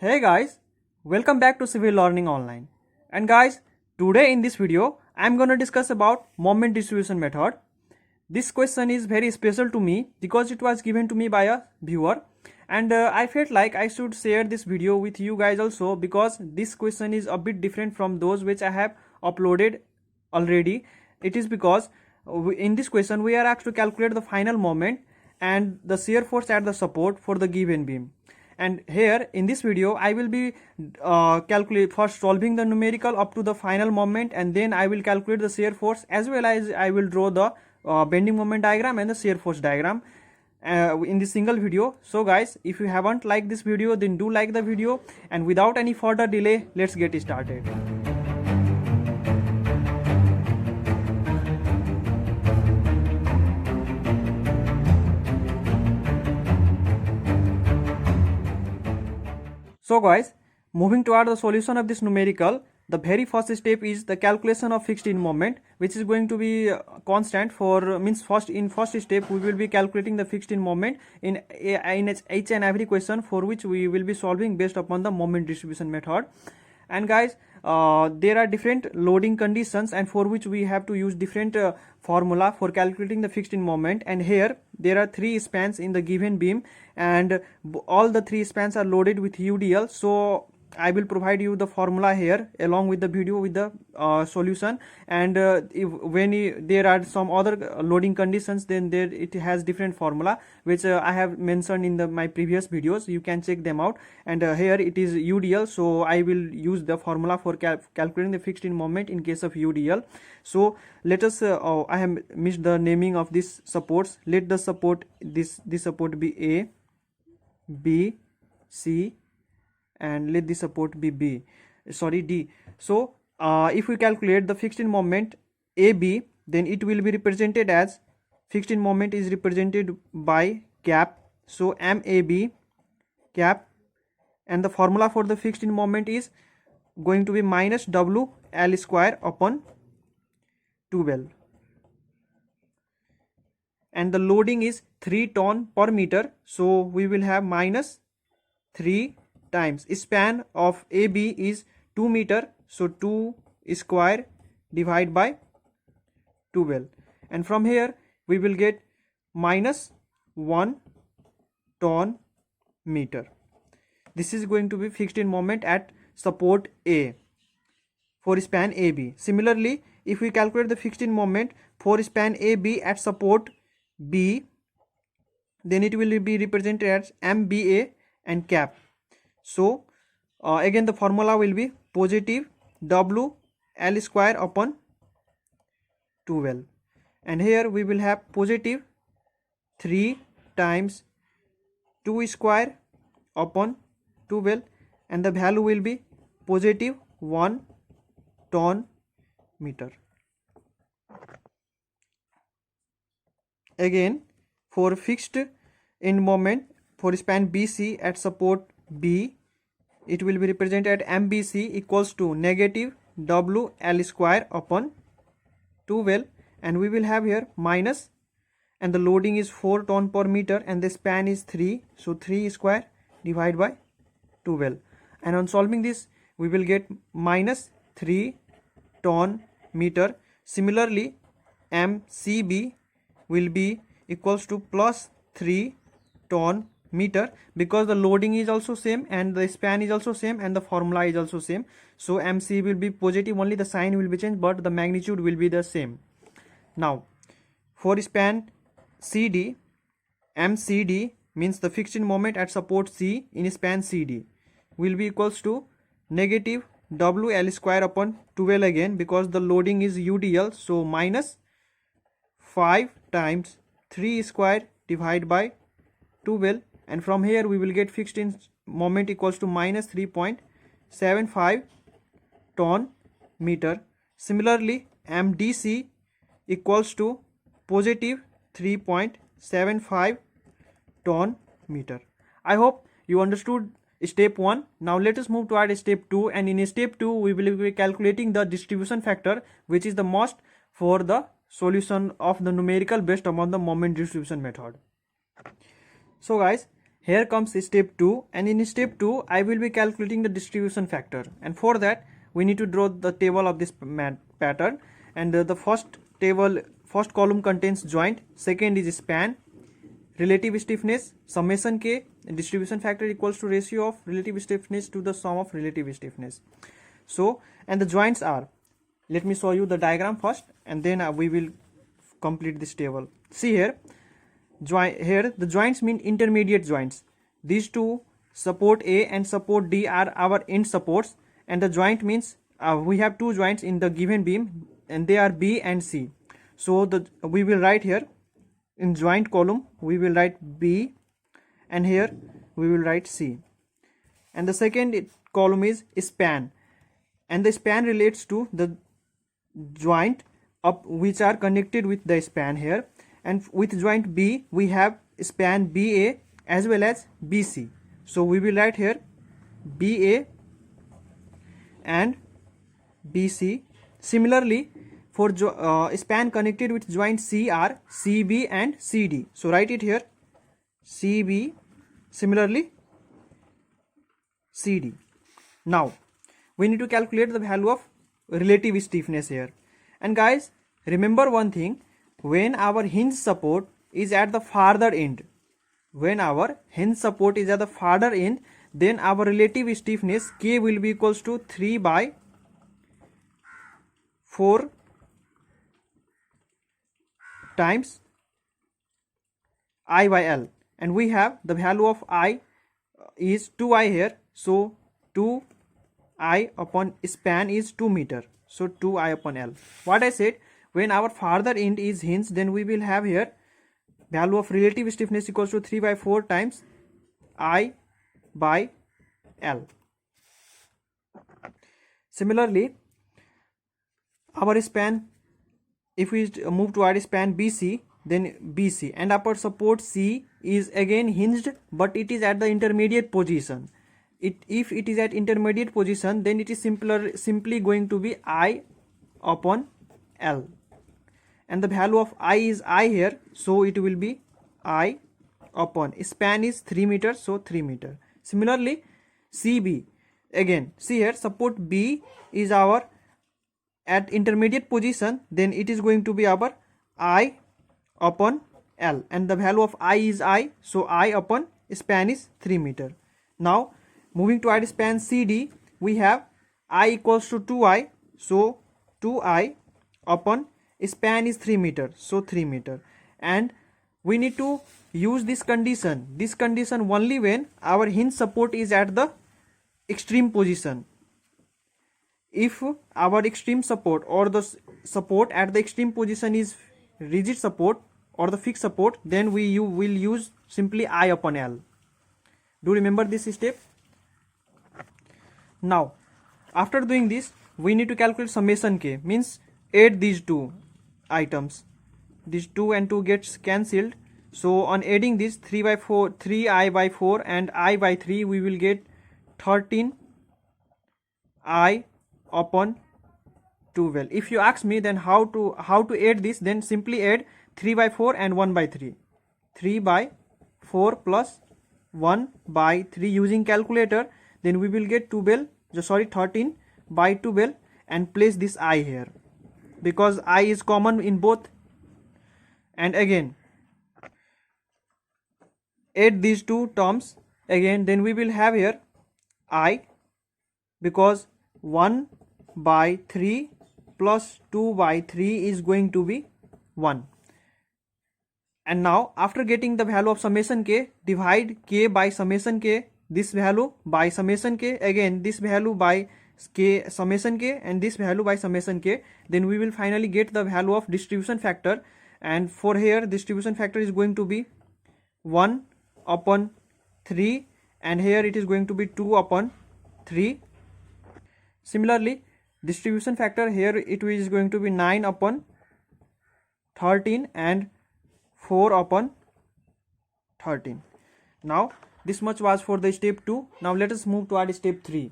Hey guys, welcome back to Civil Learning Online. And guys, today in this video, I'm gonna discuss about moment distribution method. This question is very special to me because it was given to me by a viewer, and I felt like I should share this video with you guys also because this question is a bit different from those which I have uploaded already. It is because in this question we are asked to calculate the final moment and the shear force at the support for the given beam. And here in this video I will be first solving the numerical up to the final moment, and then I will calculate the shear force as well as I will draw the bending moment diagram and the shear force diagram in this single video. So guys, if you haven't liked this video, then do like the video, and without any further delay, let's get started. So guys, moving toward the solution of this numerical, the very first step is the calculation of fixed in moment, which is going to be constant for first step we will be calculating the fixed in moment in each and every question, for which we will be solving based upon the moment distribution method. And guys, there are different loading conditions, and for which we have to use different formula for calculating the fixed in moment. And here there are three spans in the given beam, and all the three spans are loaded with UDL. So I will provide you the formula here along with the video with the solution. And there are some other loading conditions, then there it has different formula which I have mentioned in my previous videos. You can check them out. And here it is UDL, so I will use the formula for calculating the fixed in moment in case of UDL. So let us I have missed the naming of these supports. Let the support this support be A, B, C, and let the support be D. So if we calculate the fixed in moment AB, then it will be represented as fixed in moment is represented by cap. So MAB cap, and the formula for the fixed in moment is going to be minus WL square upon 12, and the loading is 3 ton per meter. So we will have minus 3 times span of AB is 2 meter, so 2 square divided by 12, and from here we will get minus 1 ton meter. This is going to be fixed in moment at support A for span AB. Similarly, if we calculate the fixed in moment for span AB at support B, then it will be represented as MBA and cap. So again the formula will be positive WL square upon 12, and here we will have positive 3 times 2 square upon 12, and the value will be positive 1 ton meter. Again, for fixed in moment for span BC at support B, it will be represented MBC equals to negative WL square upon 12, and we will have here minus, and the loading is 4 ton per meter, and the span is 3, so 3 square divided by 12, and on solving this we will get minus 3 ton meter. Similarly, MCB will be equals to plus 3 ton meter, because the loading is also same and the span is also same and the formula is also same. So MC will be positive, only the sign will be changed, but the magnitude will be the same. Now for span CD, MCD means the fixed in moment at support C in span CD will be equals to negative WL square upon 12 again, because the loading is UDL, so minus 5 times 3 square divided by 12, and from here we will get fixed in moment equals to minus 3.75 ton meter. Similarly, MDC equals to positive 3.75 ton meter. I hope you understood step 1. Now let us move toward step 2, and in step 2 we will be calculating the distribution factor, which is the must for the solution of the numerical based upon the moment distribution method. So guys, here comes step 2, and in step 2 I will be calculating the distribution factor, and for that we need to draw the table of this pattern. And the first column contains joint, second is span, relative stiffness, summation k, distribution factor equals to ratio of relative stiffness to the sum of relative stiffness. So, and the joints are, let me show you the diagram first and then we will complete this table. See here, here the joints mean intermediate joints. These two, support A and support D, are our end supports, and the joint means we have two joints in the given beam and they are B and C. So we will write here in joint column we will write B, and here we will write C. And the second column is span, and the span relates to the joint up which are connected with the span here. And with joint B we have span BA as well as BC. So we will write here BA and BC. Similarly, for span connected with joint C are CB and CD. So write it here CB, similarly CD. Now we need to calculate the value of relative stiffness here. And guys, remember one thing, when our hinge support is at the farther end, then our relative stiffness K will be equals to 3 by 4 times I by L, and we have the value of I is 2I here, so 2I upon span is 2 meter, so 2I upon L. What I said, when our farther end is hinged, then we will have here value of relative stiffness equals to 3 by 4 times I by L. Similarly, our span, if we move to our span BC, then BC, and upper support C is again hinged, but it is at the intermediate position. If it is at intermediate position, then it is simply going to be I upon L, and the value of I is I here, so it will be I upon span is 3 meters, so 3 meter. Similarly, CB, again see here, support B is our at intermediate position, then it is going to be our I upon L, and the value of I is I, so I upon span is 3 meter. Now moving to our span CD, we have I equals to 2I, so 2I upon span is 3 meter, so 3 meter. And we need to use this condition only when our hinge support is at the extreme position. If our extreme support or the support at the extreme position is rigid support or the fixed support, then you will use simply I upon L. Do remember this step? Now after doing this, we need to calculate summation K, means add these two items, these 2 and 2 gets cancelled. So on adding this 3I by 4 and I by 3, we will get 13 I upon 12. If you ask me then how to add this, then simply add 3 by 4 and 1 by 3. 3 by 4 plus 1 by 3 using calculator, then we will get 13 by 12, and place this I here because I is common in both. And again add these two terms again, then we will have here I, because 1 by 3 plus 2 by 3 is going to be 1. And now after getting the value of summation K, divide K by summation K, this value by summation K, again this value by K summation K, and this value by summation K, then we will finally get the value of distribution factor. And for here distribution factor is going to be 1 upon 3, and here it is going to be 2 upon 3. Similarly, distribution factor here it is going to be 9 upon 13 and 4 upon 13. Now this much was for the step 2. Now let us move to our step 3.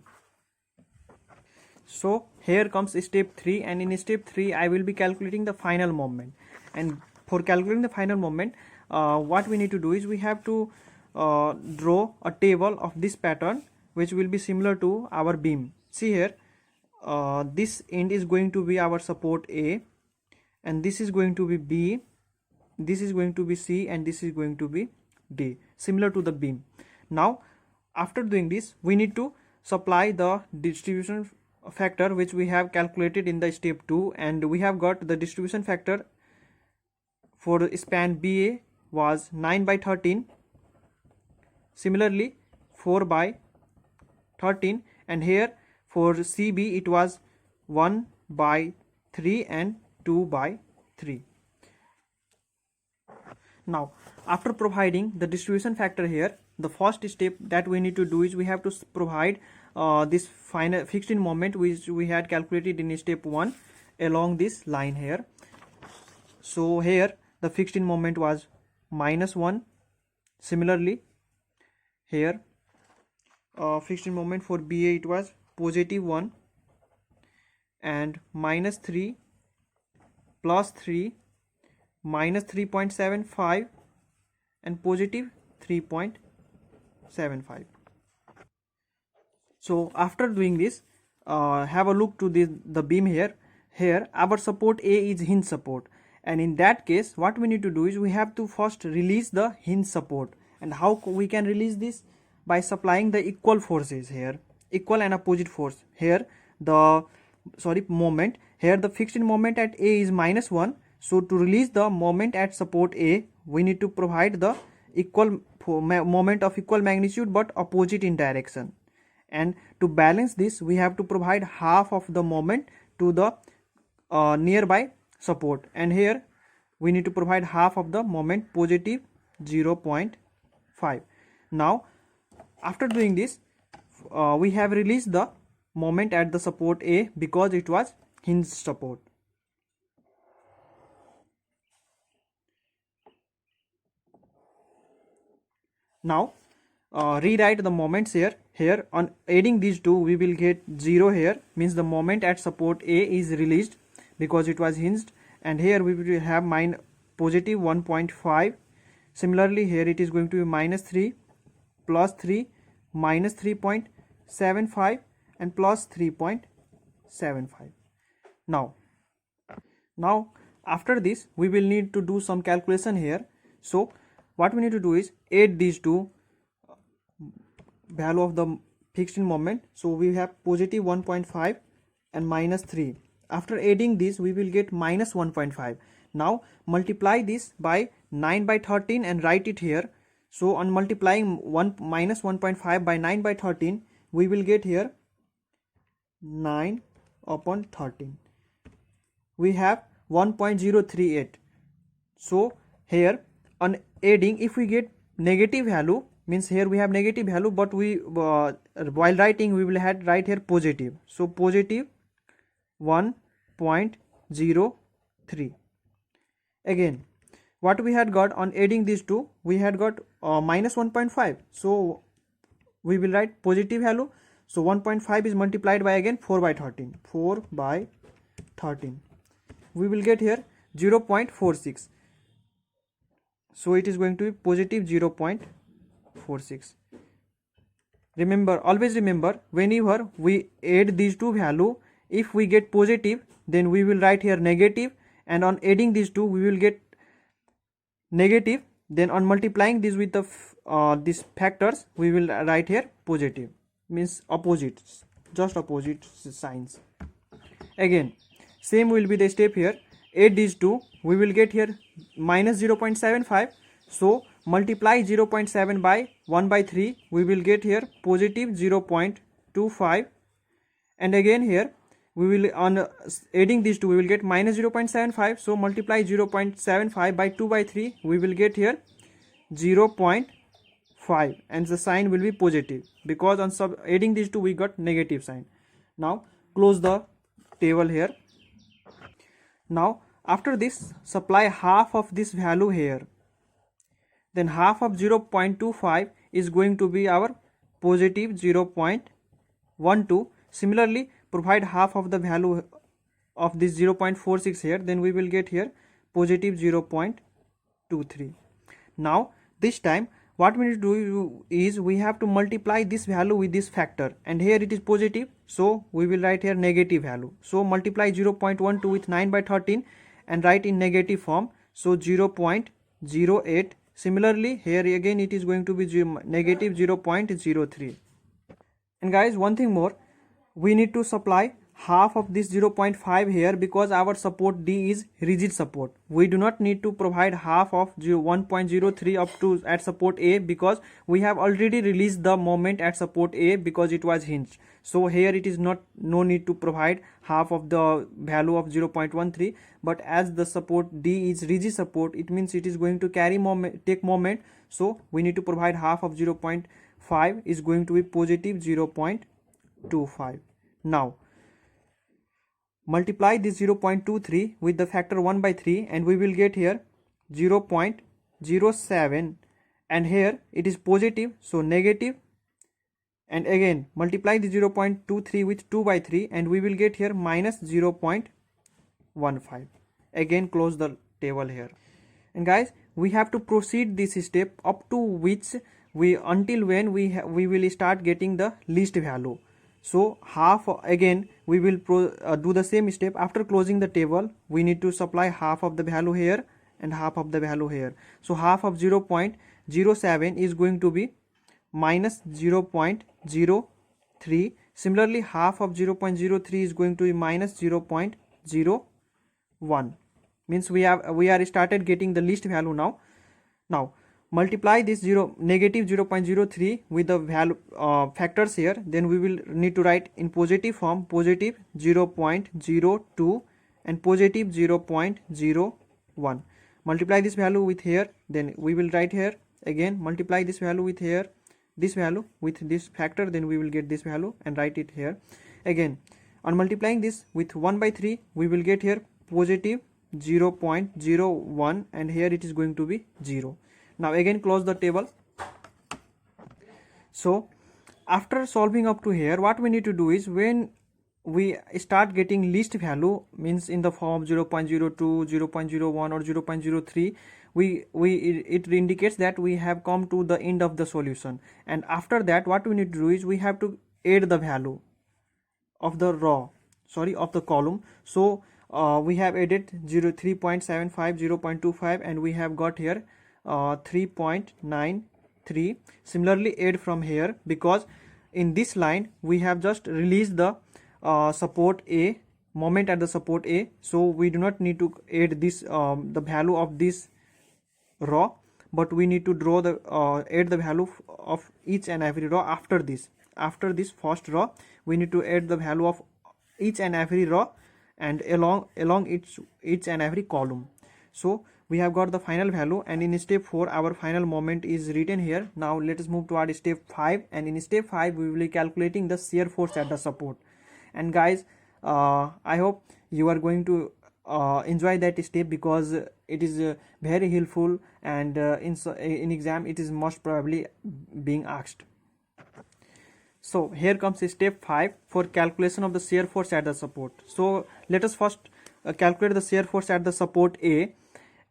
So here comes step 3, and in step 3 I will be calculating the final moment. And for calculating the final moment, what we need to do is we have to draw a table of this pattern which will be similar to our beam. See here, this end is going to be our support A, and this is going to be B, this is going to be C, and this is going to be D, similar to the beam. Now after doing this, we need to supply the distribution factor which we have calculated in the step 2, and we have got the distribution factor for span BA was 9/13, similarly 4/13, and here for CB it was 1/3 and 2/3. Now after providing the distribution factor here, the first step that we need to do is we have to provide this final fixed in moment which we had calculated in step 1 along this line here. So here the fixed in moment was -1. Similarly here fixed in moment for BA it was +1, and -3, +3, -3.75, and +3.75. So after doing this, have a look to the beam here. Here our support A is hinge support, and in that case what we need to do is we have to first release the hinge support. And how we can release this? By supplying the equal forces here, equal and opposite force. Here the moment, here the fixed in moment at A is -1. So to release the moment at support A, we need to provide the equal moment of equal magnitude but opposite in direction. And to balance this, we have to provide half of the moment to the nearby support, and here we need to provide half of the moment, +0.5. Now after doing this, we have released the moment at the support A because it was hinge support. Now rewrite the moments here. Here on adding these two we will get 0 here, means the moment at support A is released because it was hinged, and here we will have +1.5. Similarly here it is going to be -3, +3, -3.75, and +3.75. Now after this we will need to do some calculation here. So what we need to do is add these two value of the fixed in moment. So we have +1.5 and -3. After adding this we will get -1.5. Now multiply this by 9/13 and write it here. So on multiplying -1.5 by 9/13, we will get here 9/13. We have 1.038. So here on adding, if we get negative value, means here we have negative value, but we while writing we will write here positive. So positive 1.03. Again, what we had got on adding these two, we had got -1.5. So we will write positive value. So 1.5 is multiplied by again 4/13. 4/13. We will get here 0.46. So it is going to be positive 0.46. Remember, always remember, whenever we add these two value, if we get positive, then we will write here negative, and on adding these two we will get negative. Then on multiplying this with the these factors, we will write here positive, means opposites, just opposite signs. Again, same will be the step here. Add these two, we will get here -0.75. So multiply 0.7 by 1/3, we will get here positive 0.25. And again here we will, on adding these two, we will get -0.75. So multiply 0.75 by 2/3, we will get here 0.5, and the sign will be positive because on adding these two we got negative sign. Now close the table here. Now after this, supply half of this value here, then half of 0.25 is going to be our positive 0.12. Similarly, provide half of the value of this 0.46 here, then we will get here positive 0.23. Now this time what we need to do is we have to multiply this value with this factor, and here it is positive, so we will write here negative value. So multiply 0.12 with 9 by 13 and write in negative form, so 0.08. Similarly here again it is going to be negative 0.03. And guys, one thing more, we need to supply half of this 0.5 here because our support D is rigid support. We do not need to provide half of 1.03 up to at support A because we have already released the moment at support A because it was hinged. So here it is no need to provide half of the value of 0.13, but as the support D is rigid support, it means it is going to carry moment, take moment, so we need to provide half of 0.5 is going to be positive 0.25. Now multiply this 0.23 with the factor 1 by 3 and we will get here 0.07, and here it is positive, so negative, and again multiply the 0.23 with 2 by 3 and we will get here minus 0.15. Again close the table here. And guys, we have to proceed this step up to which until when we will start getting the least value. So half, again we will do the same step. After closing the table, we need to supply half of the value here and half of the value here. So half of 0.07 is going to be minus 0.03. Similarly half of 0.03 is going to be minus 0.01. Means we are started getting the least value now. Now multiply this negative 0.03 with the value factors here, then we will need to write in positive form positive 0.02 and positive 0.01. Multiply this value with here, then we will write here again multiply this value with here, this value with this factor, then we will get this value and write it here again. On multiplying this with 1 by 3 we will get here positive 0.01 and here it is going to be 0. Now again close the table. So after solving up to here, what we need to do is when we start getting least value, means in the form 0.02, 0.01 or 0.03, it indicates that we have come to the end of the solution. And after that what we need to do is we have to add the value of the of the column. So we have added 3.75, 0.25 and we have got here 3.93. Similarly add from here because in this line we have just released the support A, moment at the support A, so we do not need to add this the value of this row, but we need to draw the add the value of each and every row after this. After this first row we need to add the value of each and every row and along each and every column. So we have got the final value, and in step 4 our final moment is written here. Now let us move toward step 5, and in step 5 we will be calculating the shear force at the support. And guys, I hope you are going to enjoy that step because it is very helpful, and in exam it is most probably being asked. So here comes step 5 for calculation of the shear force at the support. So let us first calculate the shear force at the support A,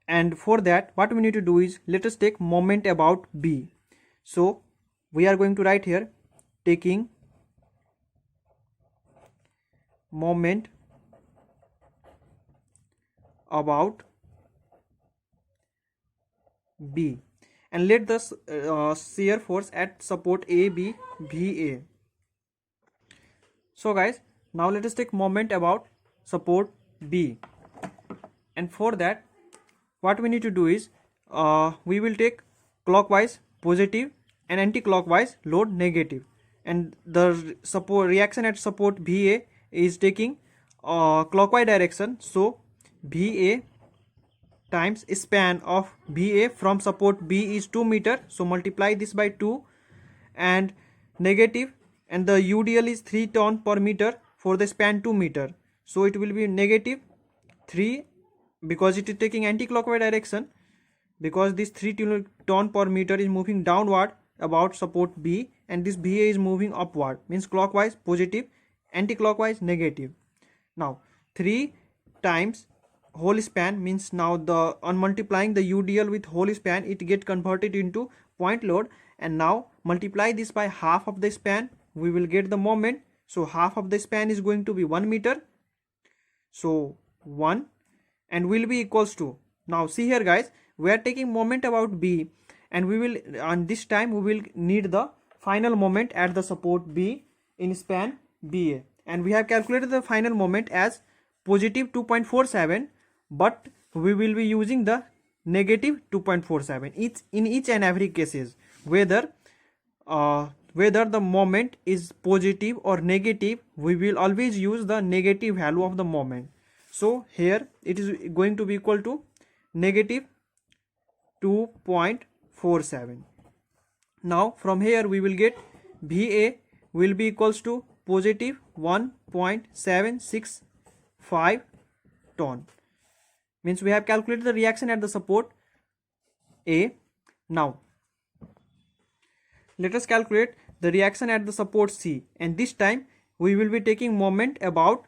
and for that what we need to do is let us take moment about B. So we are going to write here taking moment about B, and let the shear force at support A be VA. So guys, now let us take moment about support B, and for that what we need to do is we will take clockwise positive and anti-clockwise load negative, and the support reaction at support VA is taking clockwise direction. So VA times span of VA from support B is 2 meter, so multiply this by 2, and negative, and the UDL is 3 ton per meter for the span 2 meter, so it will be negative 3 because it is taking anti-clockwise direction, because this 3 ton per meter is moving downward about support B, and this VA is moving upward, means clockwise positive, anti-clockwise negative. Now 3 times whole span means now on multiplying the UDL with whole span, it get converted into point load, and now multiply this by half of the span, we will get the moment. So half of the span is going to be 1 meter, so 1, and will be equals to, now see here guys, we are taking moment about B, and we will, on this time we will need the final moment at the support B in span BA, and we have calculated the final moment as positive 2.47, but we will be using the negative 2.47 in each and every cases, whether the moment is positive or negative, we will always use the negative value of the moment. So here it is going to be equal to negative 2.47. now from here we will get VA will be equals to positive 1.765 ton. Means we have calculated the reaction at the support A. Now let us calculate the reaction at the support C, and this time we will be taking moment about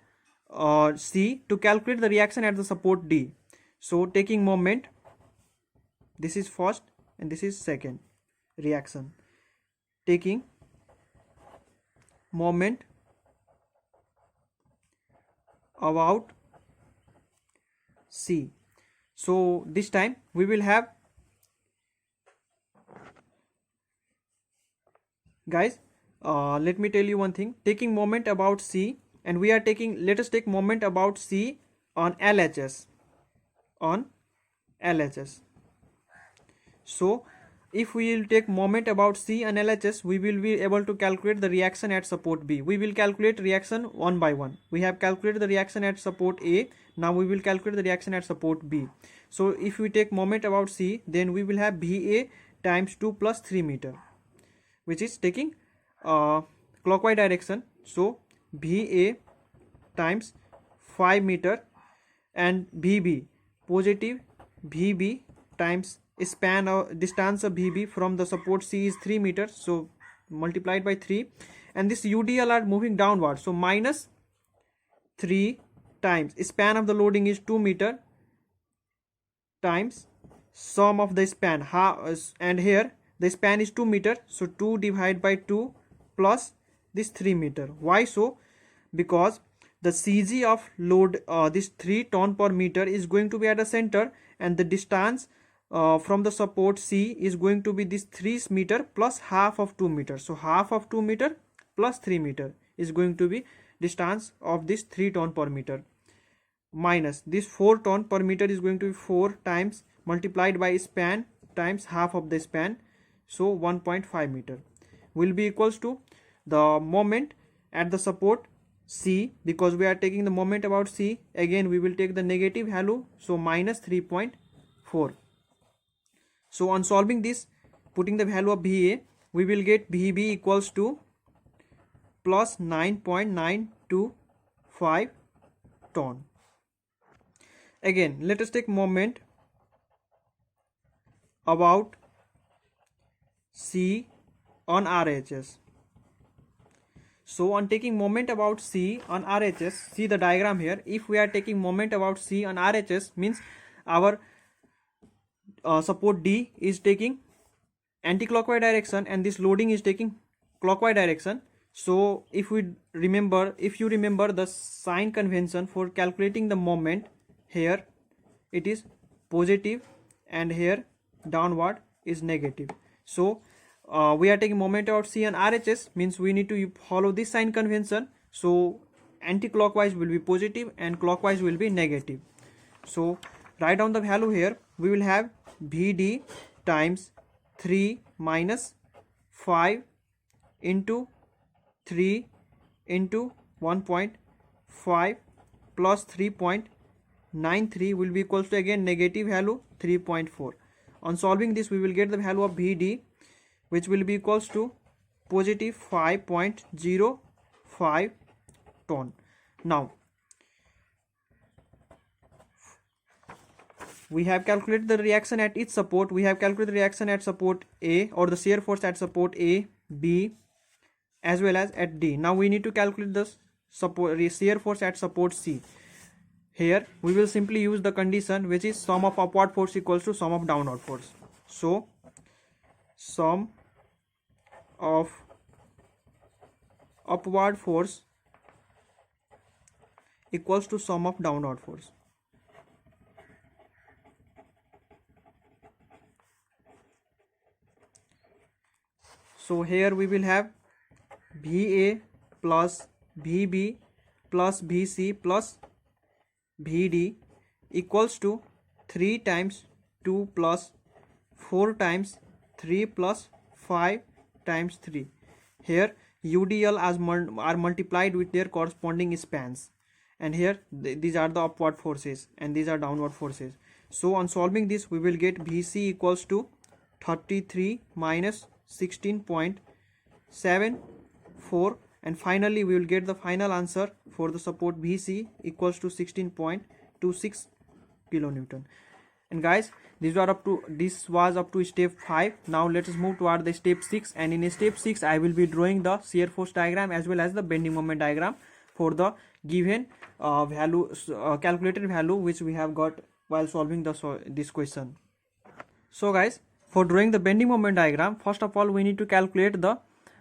C to calculate the reaction at the support D. So taking moment, this is first and this is second reaction, taking moment about C. So this time we will have, guys, let me tell you one thing, taking moment about C, and we are taking, let us take moment about C on LHS, so if we will take moment about C and LHS, we will be able to calculate the reaction at support B. We will calculate reaction one by one. We have calculated the reaction at support A. Now we will calculate the reaction at support B. So if we take moment about C, then we will have VA times 2 plus 3 meter, which is taking clockwise direction. So VA times 5 meter, and VB positive VB times span of distance of VB from the support C is 3 meters, so multiplied by 3, and this UDL are moving downward, so minus 3 times span of the loading is 2 meter times sum of the span, and here the span is 2 meter, so 2 divided by 2 plus this 3 meter. Why so? Because the CG of load, this 3 ton per meter is going to be at the center, and the distance from the support C is going to be this 3 meter plus half of 2 meter. So half of 2 meter plus 3 meter is going to be distance of this 3 ton per meter, minus this 4 ton per meter is going to be 4 times multiplied by span times half of the span, so 1.5 meter will be equals to the moment at the support C. Because we are taking the moment about C, again we will take the negative value, so minus 3.4. So on solving this, putting the value of VA, we will get VB equals to plus 9.925 ton. Again let us take moment about C on RHS. So on taking moment about C on RHS, see the diagram here. If we are taking moment about C on RHS, means our support D is taking anti-clockwise direction and this loading is taking clockwise direction. So if you remember the sign convention for calculating the moment, here it is positive and here downward is negative. So we are taking moment about C and RHS, means we need to follow this sign convention. So anti-clockwise will be positive and clockwise will be negative. So write down the value here. We will have VD times 3 minus 5 into 3 into 1.5 plus 3.93 will be equals to again negative value 3.4. On solving this, we will get the value of VD, which will be equals to positive 5.05 ton. Now we have calculated the reaction at each support. We have calculated the reaction at support A, or the shear force at support A, B as well as at D. Now we need to calculate the shear force at support C. Here we will simply use the condition which is sum of upward force equals to sum of downward force. So sum of upward force equals to sum of downward force. So here we will have VA plus VB plus VC plus VD equals to 3 times 2 plus 4 times 3 plus 5 times 3. Here UDL are multiplied with their corresponding spans, and here these are the upward forces and these are downward forces. So on solving this, we will get VC equals to 33 minus 16.74, and finally we will get the final answer for the support VC equals to 16.26 kilonewton. And guys, this was up to step 5. Now let us move toward the step 6, and in step 6 I will be drawing the shear force diagram as well as the bending moment diagram for the given calculated value which we have got while solving this question. So guys, for drawing the bending moment diagram, first of all we need to calculate the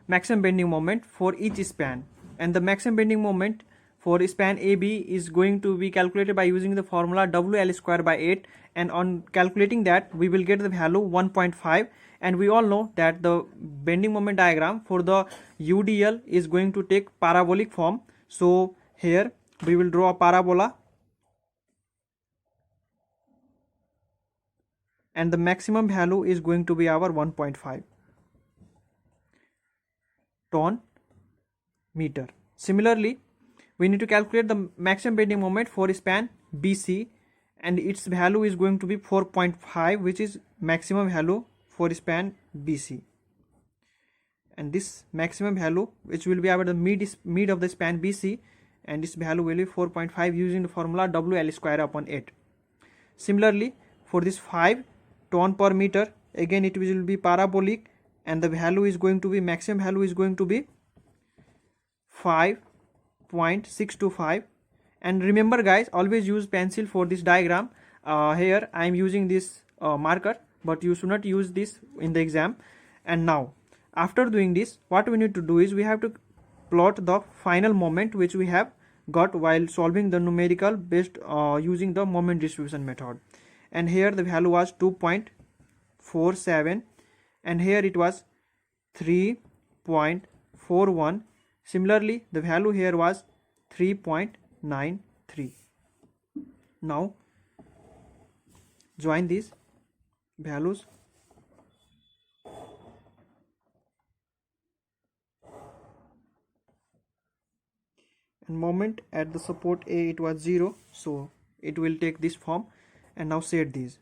maximum bending moment for each span, and the maximum bending moment for span AB is going to be calculated by using the formula WL square by 8, and on calculating that we will get the value 1.5, and we all know that the bending moment diagram for the UDL is going to take parabolic form. So here we will draw a parabola, and the maximum value is going to be our 1.5 ton meter. Similarly, we need to calculate the maximum bending moment for span BC, and its value is going to be 4.5, which is maximum value for span BC. And this maximum value, which will be our the mid of the span BC, and this value will be 4.5 using the formula WL square upon 8. Similarly, for this 5 ton per meter, again it will be parabolic, and the value is going to be maximum value is going to be 5.625. And remember guys, always use pencil for this diagram. Here I am using this marker, but you should not use this in the exam. And now after doing this, what we need to do is we have to plot the final moment which we have got while solving the numerical based using the moment distribution method. And here the value was 2.47, and here it was 3.41. Similarly, the value here was 3.93. Now join these values. And moment at the support A, it was 0, so it will take this form. And now set these.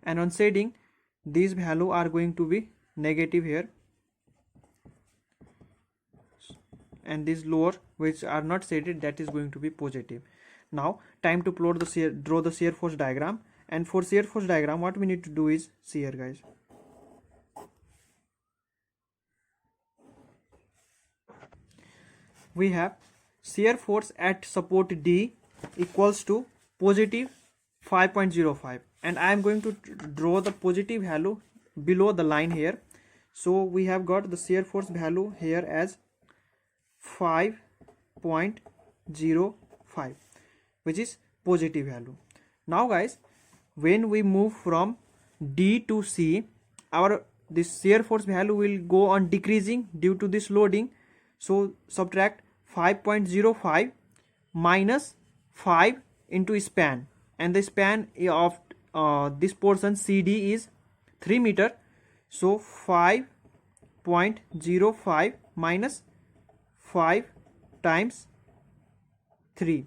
And on setting, these value are going to be negative here, and these lower which are not setted, that is going to be positive. Now time to plot the draw the shear force diagram. And for shear force diagram, what we need to do is, see here guys, we have shear force at support D equals to positive 5.05, and I am going to draw the positive value below the line here. So we have got the shear force value here as 5.05, which is positive value. Now guys, when we move from D to C, this shear force value will go on decreasing due to this loading. So subtract 5.05 minus 5 into span, and the span of this portion CD is 3 meter. So 5.05 minus 5 times 3,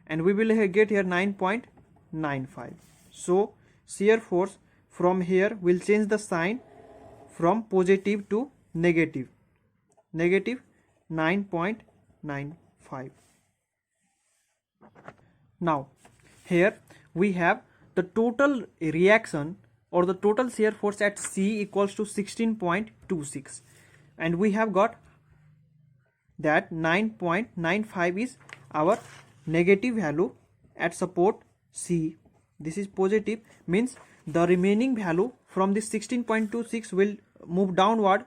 and we will get here 9.95. So shear force from here will change the sign from positive to negative 9.95. Now here we have the total reaction or the total shear force at C equals to 16.26, and we have got that 9.95 is our negative value at support C. this is positive, means the remaining value from this 16.26 will move downward.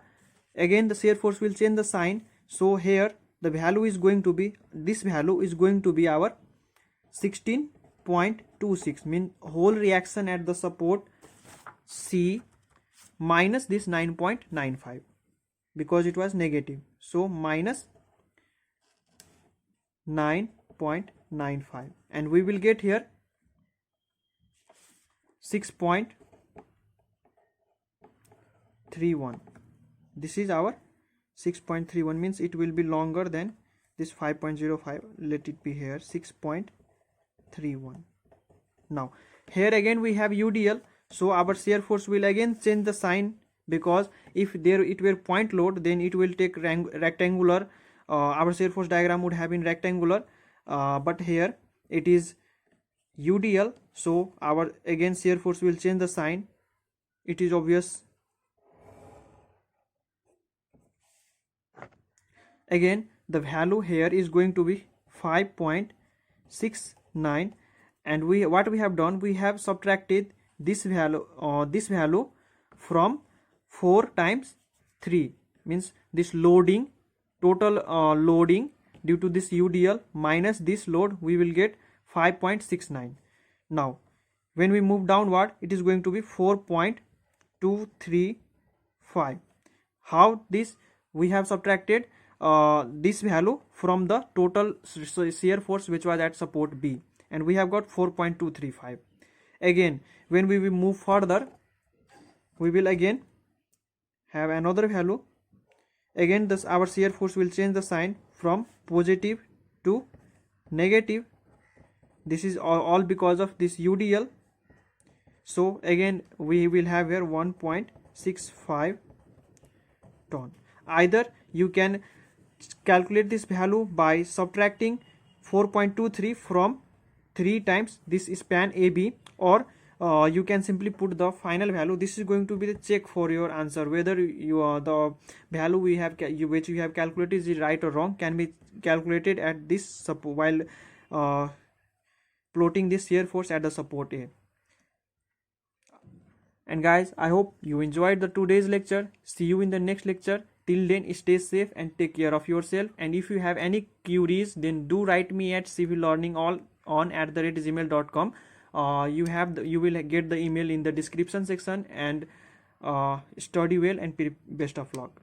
Again the shear force will change the sign, so here the value is going to be, this value is going to be our 16.26, mean whole reaction at the support C minus this 9.95, because it was negative, so minus 9.95, and we will get here 6.31. this is our 6.31, means it will be longer than this 5.05. let it be here 6.31. now here again we have UDL, so our shear force will again change the sign, because if there it were point load, then it will take rectangular, our shear force diagram would have been rectangular, but here it is UDL, so our again shear force will change the sign. It is obvious. Again the value here is going to be 5.69, and what we have done, we have subtracted this value from 4 times 3, means this loading, total loading due to this UDL minus this load, we will get 5.69. now when we move downward, it is going to be 4.235. how this? We have subtracted this value from the total shear force which was at support B, and we have got 4.235. again when we will move further, we will again have another value. Again this our shear force will change the sign from positive to negative. This is all because of this UDL. So again we will have here 1.65 ton. Either you can calculate this value by subtracting 4.23 from 3 times this span AB, or you can simply put the final value. This is going to be the check for your answer, whether the value which you have calculated is right or wrong, can be calculated at this while plotting this shear force at the support A. And guys, I hope you enjoyed the today's lecture. See you in the next lecture. Till then, stay safe and take care of yourself. And if you have any queries, then do write me at civillearningall@gmail.com. You will get the email in the description section, and study well and best of luck.